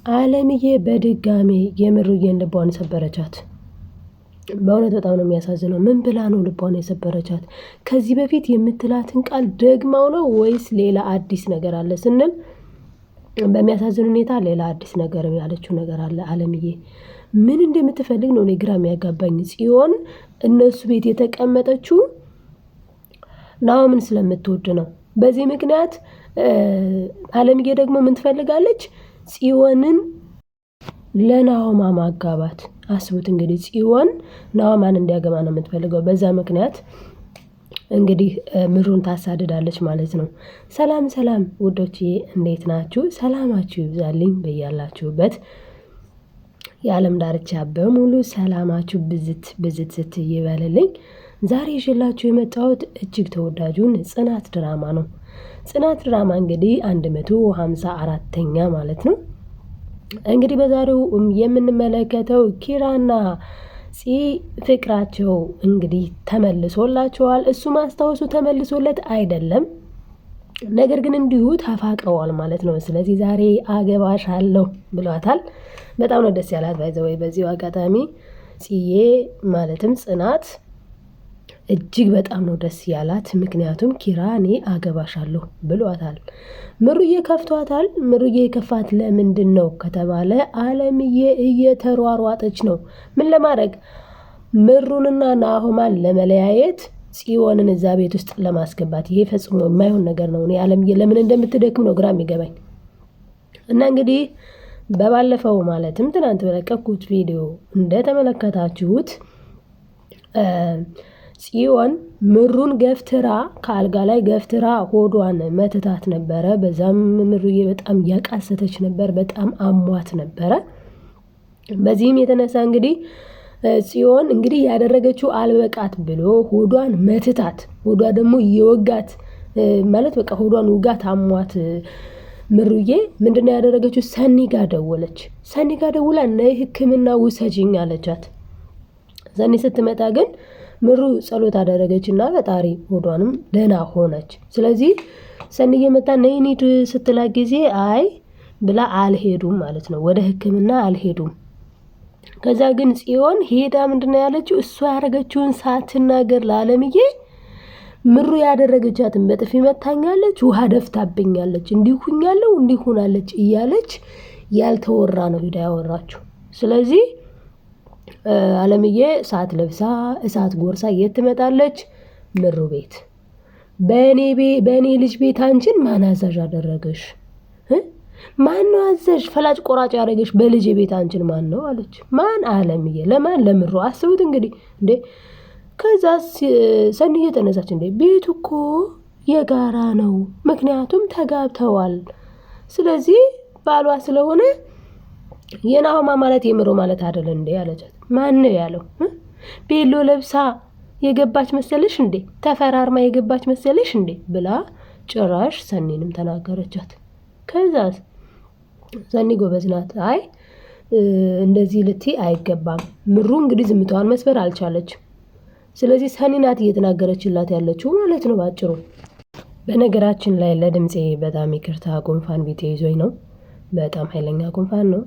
አለምዬ በድጋሚ የምሩዬን ልቧን ሰበረቻት። በእውነት በጣም ነው የሚያሳዝነው። ምን ብላ ነው ልቧን የሰበረቻት? ከዚህ በፊት የምትላትን ቃል ደግማው ነው ወይስ ሌላ አዲስ ነገር አለ ስንል በሚያሳዝን ሁኔታ ሌላ አዲስ ነገር ያለችው ነገር አለ። አለምዬ ምን እንደምትፈልግ ነው እኔ ግራ የሚያጋባኝ። ጽዮን እነሱ ቤት የተቀመጠችው ናሆምን ስለምትወድ ነው። በዚህ ምክንያት አለምዬ ደግሞ ምን ትፈልጋለች? ጽዮንን ለናሆማ ማጋባት። አስቡት እንግዲህ ጽዮን ናሆማን እንዲያገባ ነው የምትፈልገው። በዛ ምክንያት እንግዲህ ምሩን ታሳድዳለች ማለት ነው። ሰላም ሰላም ውዶችዬ፣ እንዴት ናችሁ? ሰላማችሁ ይብዛልኝ በያላችሁበት የዓለም ዳርቻ በሙሉ ሰላማችሁ ብዝት ብዝት ስት ይበልልኝ። ዛሬ ይዤላችሁ የመጣሁት እጅግ ተወዳጁን ጽናት ድራማ ነው። ጽናት ድራማ እንግዲህ 154ኛ ማለት ነው። እንግዲህ በዛሬው የምንመለከተው ኪራና ፂ ፍቅራቸው እንግዲህ ተመልሶላቸዋል። እሱ ማስታወሱ ተመልሶለት አይደለም፣ ነገር ግን እንዲሁ ተፋቅረዋል ማለት ነው። ስለዚህ ዛሬ አገባሻለሁ ብሏታል። በጣም ነው ደስ ያላት። ባይዘወይ በዚሁ አጋጣሚ ፂዬ ማለትም ጽናት እጅግ በጣም ነው ደስ ያላት። ምክንያቱም ኪራ እኔ አገባሻለሁ ብሏታል። ምሩዬ ከፍቷታል። ምሩዬ የከፋት ለምንድን ነው ከተባለ አለምዬ እየተሯሯጠች ነው። ምን ለማድረግ? ምሩንና ናሆማን ለመለያየት፣ ጽዮንን እዛ ቤት ውስጥ ለማስገባት። ይሄ ፈጽሞ የማይሆን ነገር ነው። እኔ አለምዬ ለምን እንደምትደክም ነው ግራ የሚገባኝ። እና እንግዲህ በባለፈው ማለትም ትናንት በለቀኩት ቪዲዮ እንደተመለከታችሁት ጽዮን ምሩን ገፍትራ ከአልጋ ላይ ገፍትራ ሆዷን መትታት ነበረ። በዛም ምሩዬ በጣም እያቃሰተች ነበር፣ በጣም አሟት ነበረ። በዚህም የተነሳ እንግዲህ ጽዮን እንግዲህ ያደረገችው አልበቃት ብሎ ሆዷን መትታት፣ ሆዷ ደግሞ የወጋት ማለት በቃ ሆዷን ውጋት አሟት። ምሩዬ ምንድነው ያደረገችው? ሰኒ ጋር ደወለች። ሰኒ ጋር ደውላ ነይ ሕክምና ውሰጂኝ አለቻት። ሰኒ ስትመጣ ግን ምሩ ጸሎት አደረገችና ፈጣሪ ሆዷንም ደህና ሆነች። ስለዚህ ሰኒዬ መጣ ነይ እንሂድ ስትላት ጊዜ አይ ብላ አልሄዱም ማለት ነው፣ ወደ ሕክምና አልሄዱም። ከዛ ግን ጽዮን ሄዳ ምንድነው ያለችው? እሷ ያደረገችውን ሳትናገር ለአለምዬ ምሩ ያደረገቻትን በጥፊ መታኛለች፣ ውሃ ደፍታብኛለች፣ እንዲሁኛለሁ እንዲሁናለች እያለች ያልተወራ ነው ሄዳ ያወራችው። ስለዚህ አለምዬ እሳት ለብሳ እሳት ጎርሳ የት ትመጣለች? ምሩ ቤት። በእኔ ልጅ ቤት አንቺን ማን አዛዥ አደረገሽ? ማን ነው አዛዥ ፈላጭ ቆራጭ ያደረገሽ? በልጅ ቤት አንቺን ማን ነው አለች። ማን? አለምዬ። ለማን? ለምሩ። አስቡት እንግዲህ እንዴ። ከዛ ሰኒዬ ተነሳች። እንዴ ቤቱ እኮ የጋራ ነው፣ ምክንያቱም ተጋብተዋል። ስለዚህ ባሏ ስለሆነ የናሆማ ማለት የምሮ ማለት አይደለም እንዴ አለቻት። ማን ነው ያለው? ቤሎ ለብሳ የገባች መሰለሽ እንዴ? ተፈራርማ የገባች መሰለሽ እንዴ ብላ ጭራሽ ሰኒንም ተናገረቻት። ከዛ ሰኒ ጎበዝ ናት። አይ እንደዚህ ልትይ አይገባም። ምሩ እንግዲህ ዝምታዋን መስበር አልቻለችም። ስለዚህ ሰኒ ናት እየተናገረችላት ያለችው ማለት ነው ባጭሩ። በነገራችን ላይ ለድምጼ በጣም ይቅርታ፣ ጉንፋን ቢጤ ይዞኝ ነው። በጣም ኃይለኛ ጉንፋን ነው።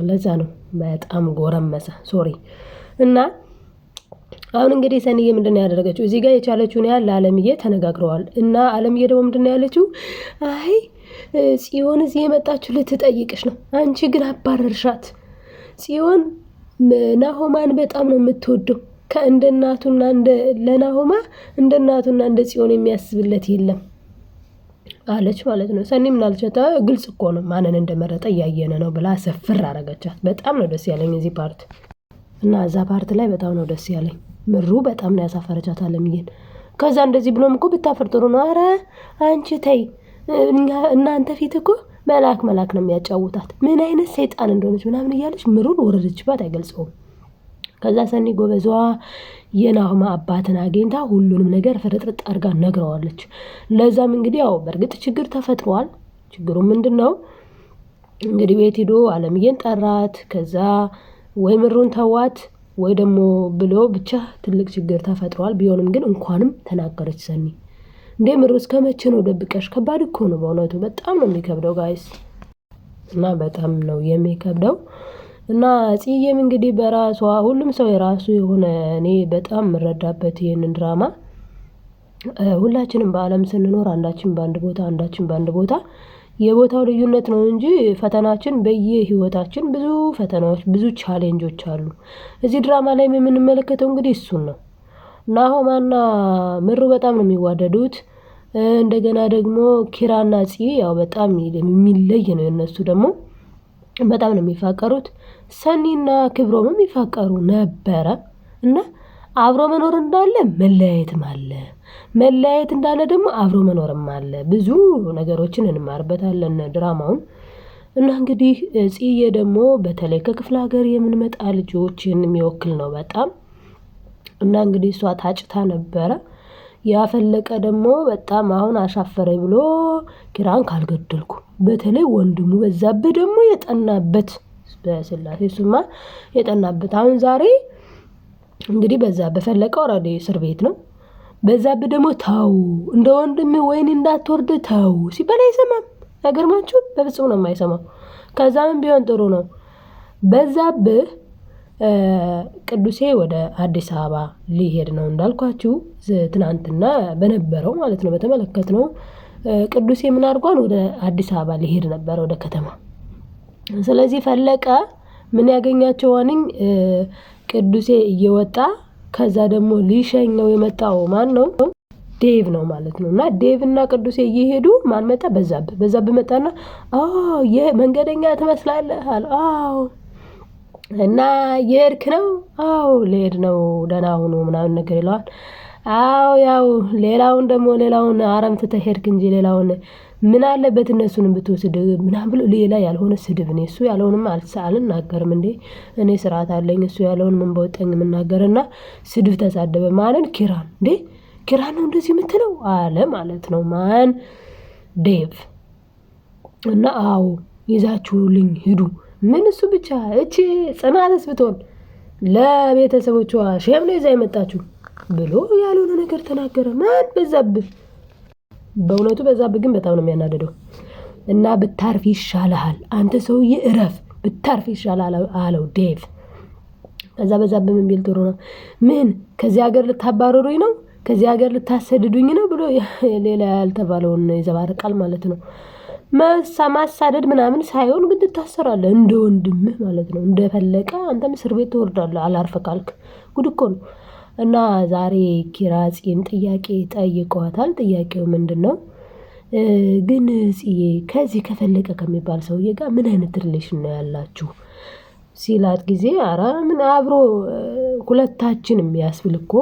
ለዛ ነው በጣም ጎረመሰ። ሶሪ። እና አሁን እንግዲህ ሰኒዬ ምንድነው ያደረገችው? እዚህ ጋር የቻለችውን ያህል ለአለምዬ ተነጋግረዋል። እና አለምዬ ደግሞ ምንድነው ያለችው? አይ ጽዮን እዚህ የመጣችው ልትጠይቅሽ ነው፣ አንቺ ግን አባረርሻት። ጽዮን ናሆማን በጣም ነው የምትወደው። ከእንደ እናቱና ለናሆማ እንደ እናቱና እንደ ጽዮን የሚያስብለት የለም አለች ማለት ነው። ሰኒ ምን አለቻት? ግልጽ እኮ ነው ማንን እንደመረጠ እያየነ ነው ብላ ሰፍር አረገቻት። በጣም ነው ደስ ያለኝ እዚህ ፓርት እና እዛ ፓርት ላይ በጣም ነው ደስ ያለኝ። ምሩ በጣም ነው ያሳፈረቻት አለምዬን። ከዛ እንደዚህ ብሎም እኮ ብታፈር ጥሩ ነው። አረ አንቺ ተይ፣ እናንተ ፊት እኮ መልአክ ነው የሚያጫውታት፣ ምን አይነት ሰይጣን እንደሆነች ምናምን እያለች ምሩን ወረደችባት። አይገልጸውም። ከዛ ሰኒ ጎበዟ የናሆማ አባትን አግኝታ ሁሉንም ነገር ፍርጥርጥ አድርጋ ነግረዋለች። ለዛም እንግዲህ ያው በእርግጥ ችግር ተፈጥሯል። ችግሩ ምንድነው እንግዲህ ቤት ሄዶ አለምዬን ጠራት። ከዛ ወይ ምሩን ተዋት ወይ ደግሞ ብሎ ብቻ ትልቅ ችግር ተፈጥሯል። ቢሆንም ግን እንኳንም ተናገረች ሰኒ። እንዴ ምሩ እስከ መቼ ነው ደብቀሽ? ከባድ እኮ ነው በእውነቱ፣ በጣም ነው የሚከብደው ጋይስ። እና በጣም ነው የሚከብደው። እና ጽዬም እንግዲህ በራሷ ሁሉም ሰው የራሱ የሆነ እኔ በጣም የምረዳበት ይሄንን ድራማ ሁላችንም በአለም ስንኖር አንዳችን በአንድ ቦታ አንዳችን በአንድ ቦታ የቦታው ልዩነት ነው እንጂ ፈተናችን በየህይወታችን ብዙ ፈተናዎች ብዙ ቻሌንጆች አሉ። እዚህ ድራማ ላይ የምንመለከተው እንግዲህ እሱን ነው። ናሆማና ምሩ በጣም ነው የሚዋደዱት። እንደገና ደግሞ ኪራና ፂ ያው በጣም የሚለይ ነው የነሱ ደግሞ በጣም ነው የሚፋቀሩት። ሰኒና ክብሮም የሚፋቀሩ ነበረ እና አብሮ መኖር እንዳለ መለያየትም አለ። መለያየት እንዳለ ደግሞ አብሮ መኖርም አለ። ብዙ ነገሮችን እንማርበታለን ድራማውን። እና እንግዲህ ጽዬ ደግሞ በተለይ ከክፍለ ሀገር የምንመጣ ልጆችን የሚወክል ነው በጣም እና እንግዲህ እሷ ታጭታ ነበረ። ያፈለቀ ደግሞ በጣም አሁን አሻፈረኝ ብሎ ኪራን ካልገደልኩ በተለይ ወንድሙ በዛብህ ደግሞ የጠናበት በስላሴ እሱማ የጠናበት አሁን ዛሬ እንግዲህ በዛብህ ፈለቀ ኦልሬዲ እስር ቤት ነው። በዛብህ ደግሞ ተው እንደ ወንድም ወይኔ እንዳትወርድ ተው ሲባል አይሰማም። አይገርማችሁ? በፍጹም ነው የማይሰማው። ከዛም ቢሆን ጥሩ ነው። በዛብህ ቅዱሴ ወደ አዲስ አበባ ሊሄድ ነው እንዳልኳችሁ ትናንትና በነበረው ማለት ነው በተመለከትነው ቅዱሴ ምን አድርጓል? ወደ አዲስ አበባ ሊሄድ ነበር ወደ ከተማ። ስለዚህ ፈለቀ ምን ያገኛቸው ዋንኝ ቅዱሴ እየወጣ ከዛ ደግሞ ሊሸኘው የመጣው ማን ነው? ዴቭ ነው ማለት ነው። እና ዴቭ እና ቅዱሴ እየሄዱ ማን መጣ? በዛብህ መጣና መንገደኛ ትመስላለህ አለ። አዎ እና የሄድክ ነው? አዎ ልሄድ ነው ደህና ሁኑ ምናምን ነገር ይለዋል። አዎ ያው ሌላውን አረም ትተህ ሄድክ እንጂ ሌላውን ምን አለበት እነሱንም ብትወስድ ምናምን ብሎ ሌላ ያልሆነ ስድብ። እኔ እሱ ያለውንም አልናገርም እንዴ እኔ ስርዓት አለኝ። እሱ ያለውን ምን በወጣኝ የምናገርና ስድብ ተሳደበ ማለት ኪራን እንዴ ኪራን ነው እንደዚህ የምትለው አለ ማለት ነው። ማን? ዴቭ። እና አዎ ይዛችሁልኝ ሂዱ። ምን እሱ ብቻ እቺ ጽናትስ ብትሆን ለቤተሰቦቿ ሼም ነው ይዛ የመጣችሁ ብሎ ያልሆነ ነገር ተናገረ። ማን? በዛብህ። በእውነቱ በዛብህ ግን በጣም ነው የሚያናደደው። እና ብታርፍ ይሻልሃል አንተ ሰውዬ እረፍ፣ ብታርፍ ይሻልሃል አለው ዴቭ። ከዛ በዛብህ ምን ቢል ጥሩ ነው? ምን ከዚህ ሀገር ልታባረሩኝ ነው? ከዚህ ሀገር ልታሰድዱኝ ነው ብሎ ሌላ ያልተባለውን ይዘባርቃል ማለት ነው። ማሳደድ ምናምን ሳይሆን ግን ትታሰራለህ እንደ ወንድምህ ማለት ነው። እንደፈለቀ አንተም እስር ቤት ትወርዳለህ አላርፍ ካልክ። ጉድ እኮ ነው። እና ዛሬ ኪራ ፂን ጥያቄ ጠይቀዋታል። ጥያቄው ምንድን ነው? ግን ጽዬ ከዚህ ከፈለቀ ከሚባል ሰውዬ ጋር ምን አይነት ሪሌሽን ነው ያላችሁ ሲላት ጊዜ ኧረ ምን አብሮ ሁለታችን የሚያስብል እኮ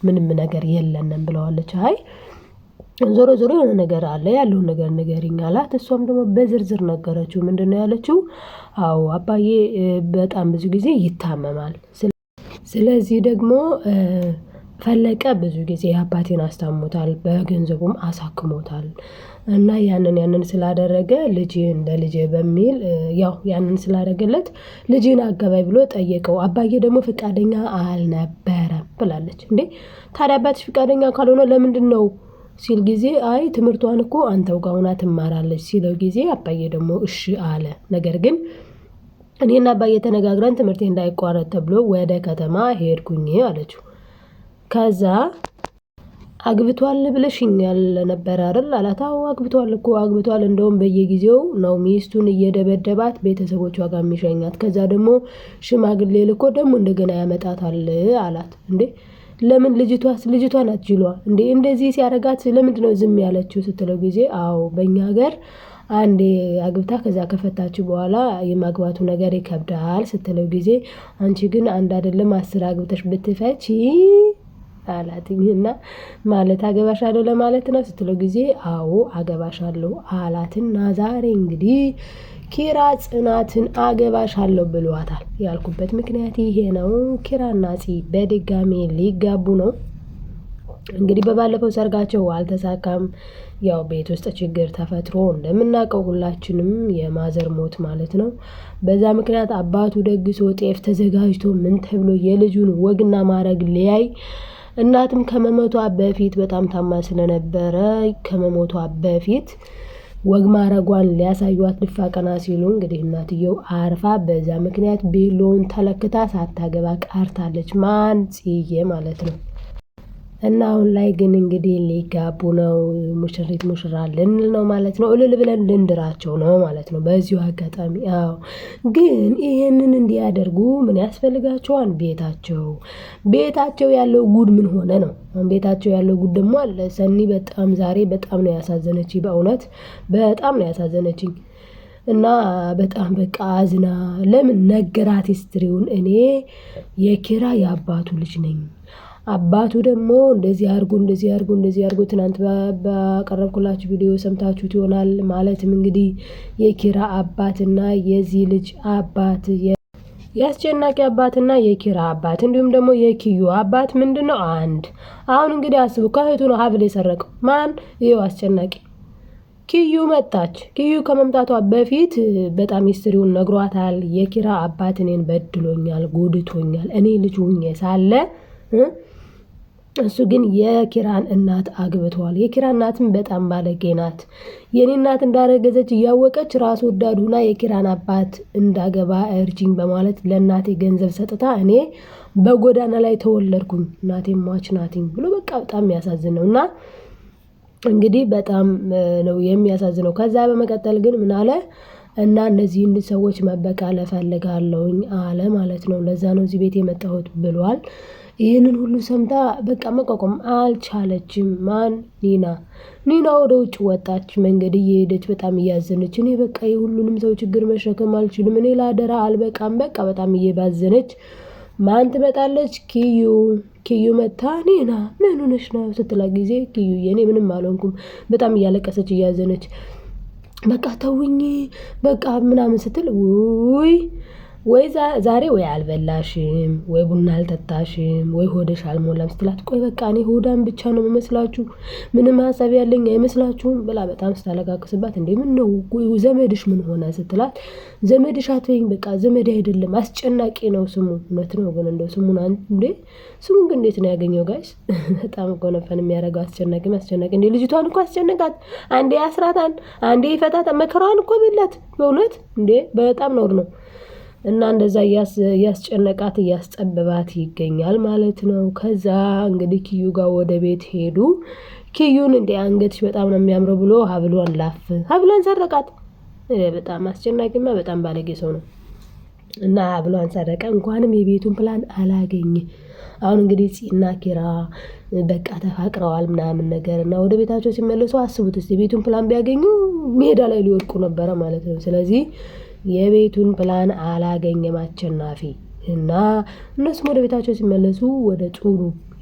ምንም ነገር የለንም ብለዋለች። አይ ዞሮ የሆነ ነገር አለ ያለውን ነገር ንገሪኝ አላት። እሷም ደግሞ በዝርዝር ነገረችው። ምንድን ነው ያለችው? አዎ አባዬ በጣም ብዙ ጊዜ ይታመማል። ስለዚህ ደግሞ ፈለቀ ብዙ ጊዜ አባቴን አስታሞታል፣ በገንዘቡም አሳክሞታል እና ያንን ስላደረገ ልጅ እንደ ልጅ በሚል ያው ያንን ስላደረገለት ልጅን አገባይ ብሎ ጠየቀው። አባዬ ደግሞ ፍቃደኛ አልነበረም ብላለች። እንዴ ታዲያ አባትሽ ፍቃደኛ ካልሆነ ለምንድን ነው ሲል ጊዜ አይ ትምህርቷን እኮ አንተው ጋር ሆና ትማራለች ሲለው ጊዜ አባዬ ደግሞ እሺ አለ። ነገር ግን እኔና አባዬ ተነጋግረን ትምህርቴ እንዳይቋረጥ ተብሎ ወደ ከተማ ሄድኩኝ አለችው። ከዛ አግብቷል ብለሽኛል ነበር አይደል አላት። አዎ አግብቷል። እንደውም በየጊዜው ነው ሚስቱን እየደበደባት ቤተሰቦቿ ጋር የሚሸኛት። ከዛ ደግሞ ሽማግሌ ልኮ ደግሞ እንደገና ያመጣታል አላት። እንዴ ለምን ልጅቷ ናት ጅሏ እንዴ እንደዚህ ሲያረጋት ለምንድነው ዝም ያለችው ስትለው ጊዜ አዎ በእኛ ሀገር አንዴ አግብታ ከዛ ከፈታችሁ በኋላ የማግባቱ ነገር ይከብዳል ስትለው ጊዜ አንቺ ግን አንድ አይደለም 10 አግብተሽ ብትፈቺ አላትኝና ማለት አገባሻለሁ ለማለት ነው ስትለው ጊዜ አዎ አገባሻለሁ አላትና ዛሬ እንግዲህ ኪራ ጽናትን አገባሻለሁ ብሏታል። ያልኩበት ምክንያት ይሄ ነው። ኪራና ፂ በድጋሚ ሊጋቡ ነው። እንግዲህ በባለፈው ሰርጋቸው አልተሳካም። ያው ቤት ውስጥ ችግር ተፈጥሮ እንደምናውቀው ሁላችንም የማዘር ሞት ማለት ነው። በዛ ምክንያት አባቱ ደግሶ ጤፍ ተዘጋጅቶ ምን ተብሎ የልጁን ወግና ማረግ ሊያይ እናትም ከመሞቷ በፊት በጣም ታማ ስለነበረ ከመሞቷ በፊት ወግ ማረጓን ሊያሳዩት ድፋ ቀና ሲሉ እንግዲህ እናትየው አርፋ በዛ ምክንያት ቤሎውን ተለክታ ሳታገባ ቀርታለች። ማን ጽዬ ማለት ነው። እና አሁን ላይ ግን እንግዲህ ሊጋቡ ነው። ሙሽሪት ሙሽራ ልንል ነው ማለት ነው። እልል ብለን ልንድራቸው ነው ማለት ነው። በዚሁ አጋጣሚ ግን ይሄንን እንዲያደርጉ ምን ያስፈልጋቸዋል? ቤታቸው ያለው ጉድ ምን ሆነ ነው። ቤታቸው ያለው ጉድ ደግሞ አለ። ሰኒ በጣም ዛሬ በጣም ነው ያሳዘነችኝ። በእውነት በጣም ነው ያሳዘነችኝ። እና በጣም በቃ አዝና ለምን ነገራት ሂስትሪውን። እኔ የኪራ የአባቱ ልጅ ነኝ፣ አባቱ ደግሞ እንደዚህ አድርጎ ትናንት ባቀረብኩላችሁ ቪዲዮ ሰምታችሁት ይሆናል። ማለትም እንግዲህ የኪራ አባትና የዚህ ልጅ አባት የአስጨናቂ አባትና የኪራ አባት እንዲሁም ደግሞ የኪዩ አባት ምንድነው አንድ። አሁን እንግዲህ አስቡ፣ ከእህቱ ነው ሀብል የሰረቀው ማን? ይኸው አስጨናቂ። ኪዩ መጣች። ኪዩ ከመምጣቷ በፊት በጣም ሂስትሪውን ነግሯታል። የኪራ አባት እኔን በድሎኛል፣ ጎድቶኛል፣ እኔ ልጅ ሁኜ ሳለ እሱ ግን የኪራን እናት አግብተዋል። የኪራ እናትም በጣም ባለጌ ናት። የኔ እናት እንዳረገዘች እያወቀች ራስ ወዳድ ሆና የኪራን አባት እንዳገባ እርጅኝ በማለት ለእናቴ ገንዘብ ሰጥታ እኔ በጎዳና ላይ ተወለድኩኝ፣ እናቴ ሟች ናትኝ ብሎ በቃ በጣም የሚያሳዝን ነው። እና እንግዲህ በጣም ነው የሚያሳዝነው። ከዛ በመቀጠል ግን ምን አለ እና እነዚህን ሰዎች መበቀል እፈልጋለሁኝ አለ ማለት ነው። ለዛ ነው እዚህ ቤት የመጣሁት ብሏል። ይህንን ሁሉ ሰምታ በቃ መቋቋም አልቻለችም። ማን? ኒና ወደ ውጭ ወጣች። መንገድ እየሄደች በጣም እያዘነች እኔ በቃ የሁሉንም ሰው ችግር መሸከም አልችልም፣ እኔ ላደራ አልበቃም፣ በቃ በጣም እየባዘነች ማን ትመጣለች? ኪዩ መታ ኒና ምን ሆነሽ ነው ስትላት ጊዜ ኪዩዬ እኔ ምንም አልሆንኩም፣ በጣም እያለቀሰች እያዘነች በቃ ተውኝ በቃ ምናምን ስትል ወይ ዛሬ ወይ አልበላሽም ወይ ቡና አልጠጣሽም ወይ ሆድሽ አልሞላም ስትላት ቆይ በቃ እኔ ሆዳም ብቻ ነው የምመስላችሁ ምንም ሀሳብ ያለኝ አይመስላችሁም ብላ በጣም ስታለቃቅስባት እንዴ ምን ነው ዘመድሽ ምን ሆነ ስትላት ዘመድሽ አትበይኝ በቃ ዘመድ አይደለም አስጨናቂ ነው ስሙ። እውነት ነው ግን እንደው ስሙን ስሙን ግን እንዴት ነው ያገኘው ጋይስ? በጣም እኮ ነው ፈን የሚያደርገው። አስጨናቂ እንዴ ልጅቷን እኮ አስጨነቃት። አንዴ ያስራታን አንዴ ይፈታታል። መከራዋን እኮ በላት በእውነት እንዴ በጣም ነውር ነው። እና እንደዛ እያስጨነቃት እያስጠበባት ይገኛል ማለት ነው። ከዛ እንግዲህ ኪዩ ጋር ወደ ቤት ሄዱ። ኪዩን እንደ አንገትሽ በጣም ነው የሚያምረው ብሎ ሀብሏን ሰረቃት። በጣም አስጨናቂማ በጣም ባለጌ ሰው ነው። እና ሀብሏን ሰረቀ። እንኳንም የቤቱን ፕላን አላገኘ። አሁን እንግዲህ ፂና ኪራ በቃ ተፋቅረዋል ምናምን ነገር እና ወደ ቤታቸው ሲመለሱ አስቡት እስቲ የቤቱን ፕላን ቢያገኙ ሜዳ ላይ ሊወድቁ ነበረ ማለት ነው። ስለዚህ የቤቱን ፕላን አላገኘም አሸናፊ እና እነሱም ወደ ቤታቸው ሲመለሱ ወደ ጥሩ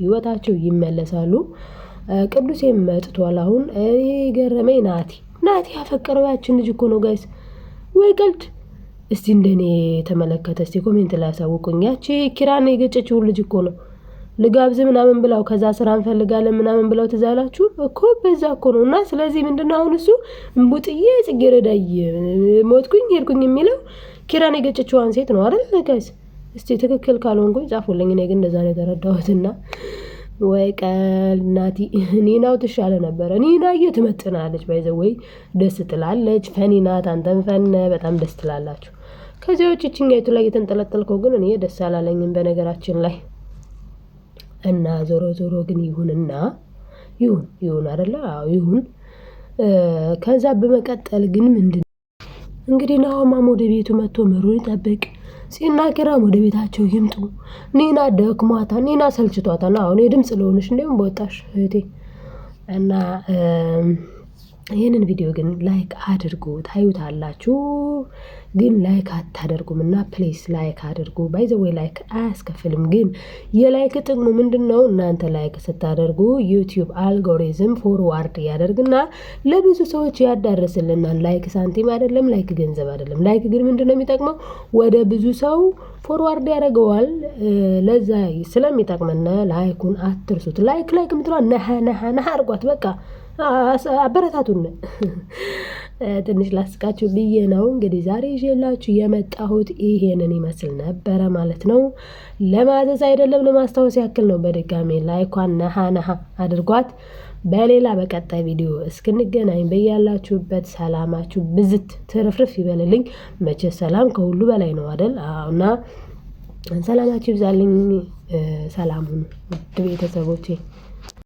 ህይወታቸው ይመለሳሉ። ቅዱሴም መጥቷል። አሁን ገረመኝ ናቲ ያፈቀረው ያችን ልጅ እኮ ነው ጋይስ። ወይ ቀልድ! እስቲ እንደኔ ተመለከተ እስቲ ኮሜንት ላይ አሳውቁኝ። ያቺ ኪራን የገጨችው ልጅ እኮ ነው ልጋብዝ ምናምን ብላው ከዛ ስራ እንፈልጋለን ምናምን ብላው ትዛላችሁ እኮ በዛ እኮ ነው። እና ስለዚህ ምንድነው አሁን እሱ እንቡጥዬ ጽጌረዳይ ሞትኩኝ ሄድኩኝ የሚለው ኪራን የገጨችዋን ሴት ነው አይደል ጋይስ? እስቲ ትክክል ካልሆንኩኝ ጻፉልኝ። እኔ ግን እንደዛ ነው የተረዳሁትና ወይ ቀል ናቲ ኒናው ትሻለ ነበር። ኒና እየተመጥናለች ባይዘወይ ደስ ትላለች። ፈኒ ናት። አንተም ፈነ በጣም ደስ ትላላችሁ። ከዚያ ውጭ እቺኛይቱ ላይ የተንጠለጠልከው ግን እኔ ደስ አላለኝም በነገራችን ላይ። እና ዞሮ ግን ይሁን አይደለ? አዎ ይሁን። ከዛ በመቀጠል ግን ምንድነው እንግዲህ ናሆማም ወደ ቤቱ መጥቶ ምሩን ይጠብቅ። ፂና ኪራም ወደ ቤታቸው ይምጡ። ኒና ደክሟታል። ኒና ሰልችቷታል። አሁን የድምጽ ለሆነሽ እንደውም በወጣሽ እህቴ እና ይህንን ቪዲዮ ግን ላይክ አድርጉ። ታዩታላችሁ ግን ላይክ አታደርጉም እና ፕሌስ ላይክ አድርጉ። ባይ ዘ ዌይ ላይክ አያስከፍልም፣ ግን የላይክ ጥቅሙ ምንድነው? እናንተ ላይክ ስታደርጉ ዩቲዩብ አልጎሪዝም ፎርዋርድ ያደርግና ለብዙ ሰዎች ያዳርስልናል። ላይክ ሳንቲም አይደለም፣ ላይክ ገንዘብ አይደለም። ላይክ ግን ምንድነው የሚጠቅመው? ወደ ብዙ ሰው ፎርዋርድ ያደርገዋል። ለዛ ስለሚጠቅመን ላይኩን አትርሱት። ላይክ የምትሏ ነሃ አርጓት በቃ አበረታቱን። ትንሽ ላስቃችሁ ብዬ ነው። እንግዲህ ዛሬ ይዤላችሁ የመጣሁት ይሄንን ይመስል ነበረ ማለት ነው። ለማዘዝ አይደለም ለማስታወስ ያክል ነው። በድጋሚ ላይኳን ነሃ አድርጓት። በሌላ በቀጣይ ቪዲዮ እስክንገናኝ በያላችሁበት ሰላማችሁ ብዝት ትርፍርፍ ይበልልኝ። መቼ ሰላም ከሁሉ በላይ ነው አይደል? እና ሰላማችሁ ይብዛልኝ። ሰላም ሁኑ ውድ ቤተሰቦቼ።